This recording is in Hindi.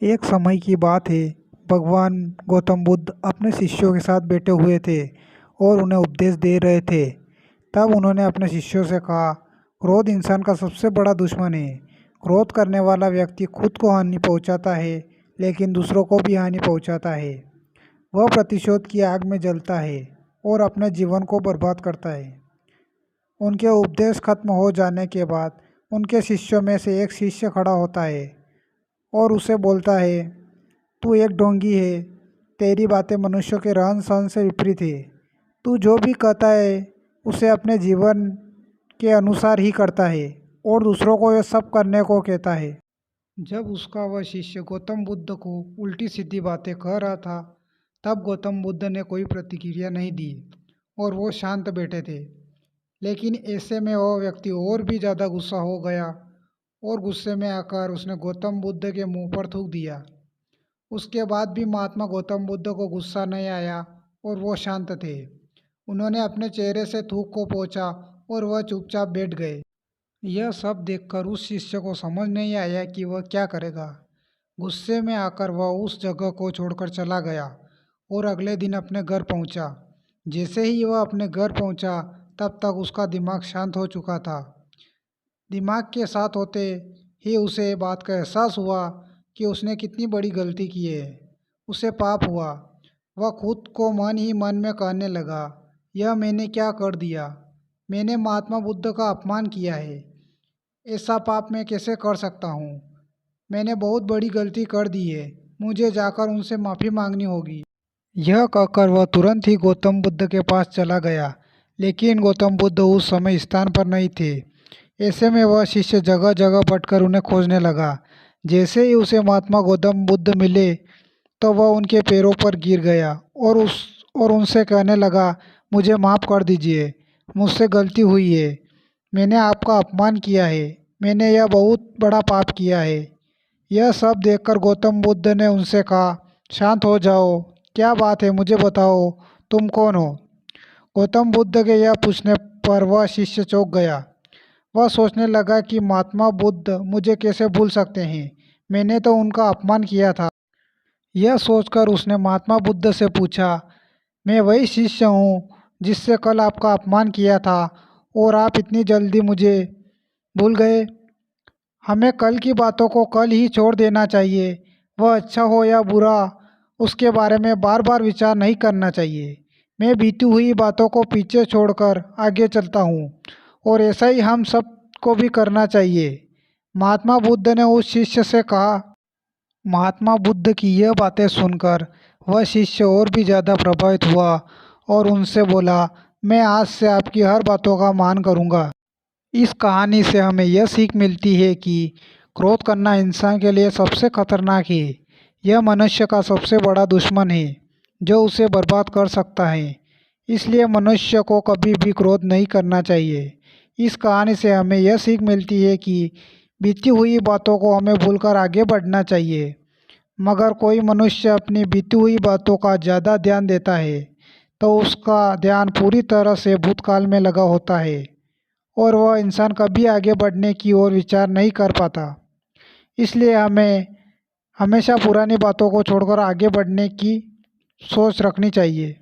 एक समय की बात है। भगवान गौतम बुद्ध अपने शिष्यों के साथ बैठे हुए थे और उन्हें उपदेश दे रहे थे। तब उन्होंने अपने शिष्यों से कहा, क्रोध इंसान का सबसे बड़ा दुश्मन है। क्रोध करने वाला व्यक्ति खुद को हानि पहुंचाता है, लेकिन दूसरों को भी हानि पहुंचाता है। वह प्रतिशोध की आग में जलता है और अपने जीवन को बर्बाद करता है। उनके उपदेश खत्म हो जाने के बाद उनके शिष्यों में से एक शिष्य खड़ा होता है और उसे बोलता है, तू एक ढोंगी है। तेरी बातें मनुष्यों के रहन सहन से विपरीत है। तू जो भी कहता है उसे अपने जीवन के अनुसार ही करता है और दूसरों को यह सब करने को कहता है। जब उसका वह शिष्य गौतम बुद्ध को उल्टी सीधी बातें कह रहा था, तब गौतम बुद्ध ने कोई प्रतिक्रिया नहीं दी और वो शांत बैठे थे। लेकिन ऐसे में वह व्यक्ति और भी ज़्यादा गुस्सा हो गया और गुस्से में आकर उसने गौतम बुद्ध के मुंह पर थूक दिया। उसके बाद भी महात्मा गौतम बुद्ध को गुस्सा नहीं आया और वो शांत थे। उन्होंने अपने चेहरे से थूक को पोंछा और वह चुपचाप बैठ गए। यह सब देखकर उस शिष्य को समझ नहीं आया कि वह क्या करेगा। गुस्से में आकर वह उस जगह को छोड़कर चला गया और अगले दिन अपने घर पहुंचा। जैसे ही वह अपने घर पहुंचा, तब तक उसका दिमाग शांत हो चुका था। दिमाग के साथ होते ही उसे बात का एहसास हुआ कि उसने कितनी बड़ी गलती की है। उसे पाप हुआ। वह खुद को मन ही मन में कहने लगा, यह मैंने क्या कर दिया। मैंने महात्मा बुद्ध का अपमान किया है। ऐसा पाप मैं कैसे कर सकता हूँ। मैंने बहुत बड़ी गलती कर दी है। मुझे जाकर उनसे माफ़ी मांगनी होगी। यह कहकर वह तुरंत ही गौतम बुद्ध के पास चला गया, लेकिन गौतम बुद्ध उस समय स्थान पर नहीं थे। ऐसे में वह शिष्य जगह जगह भटकर उन्हें खोजने लगा। जैसे ही उसे महात्मा गौतम बुद्ध मिले, तो वह उनके पैरों पर गिर गया और उनसे कहने लगा, मुझे माफ़ कर दीजिए। मुझसे गलती हुई है। मैंने आपका अपमान किया है। मैंने यह बहुत बड़ा पाप किया है। यह सब देखकर गौतम बुद्ध ने उनसे कहा, शांत हो जाओ। क्या बात है, मुझे बताओ, तुम कौन हो। गौतम बुद्ध के यह पूछने पर वह शिष्य चौंक गया। वह सोचने लगा कि महात्मा बुद्ध मुझे कैसे भूल सकते हैं। मैंने तो उनका अपमान किया था। यह सोचकर उसने महात्मा बुद्ध से पूछा, मैं वही शिष्य हूँ जिससे कल आपका अपमान किया था और आप इतनी जल्दी मुझे भूल गए। हमें कल की बातों को कल ही छोड़ देना चाहिए। वह अच्छा हो या बुरा, उसके बारे में बार बार विचार नहीं करना चाहिए। मैं बीती हुई बातों को पीछे छोड़कर आगे चलता हूँ और ऐसा ही हम सब को भी करना चाहिए। महात्मा बुद्ध ने उस शिष्य से कहा। महात्मा बुद्ध की यह बातें सुनकर वह शिष्य और भी ज़्यादा प्रभावित हुआ और उनसे बोला, मैं आज से आपकी हर बातों का मान करूँगा। इस कहानी से हमें यह सीख मिलती है कि क्रोध करना इंसान के लिए सबसे खतरनाक है। यह मनुष्य का सबसे बड़ा दुश्मन है जो उसे बर्बाद कर सकता है। इसलिए मनुष्य को कभी भी क्रोध नहीं करना चाहिए। इस कहानी से हमें यह सीख मिलती है कि बीती हुई बातों को हमें भूलकर आगे बढ़ना चाहिए। मगर कोई मनुष्य अपनी बीती हुई बातों का ज़्यादा ध्यान देता है तो उसका ध्यान पूरी तरह से भूतकाल में लगा होता है और वह इंसान कभी आगे बढ़ने की ओर विचार नहीं कर पाता। इसलिए हमें हमेशा पुरानी बातों को छोड़कर आगे बढ़ने की सोच रखनी चाहिए।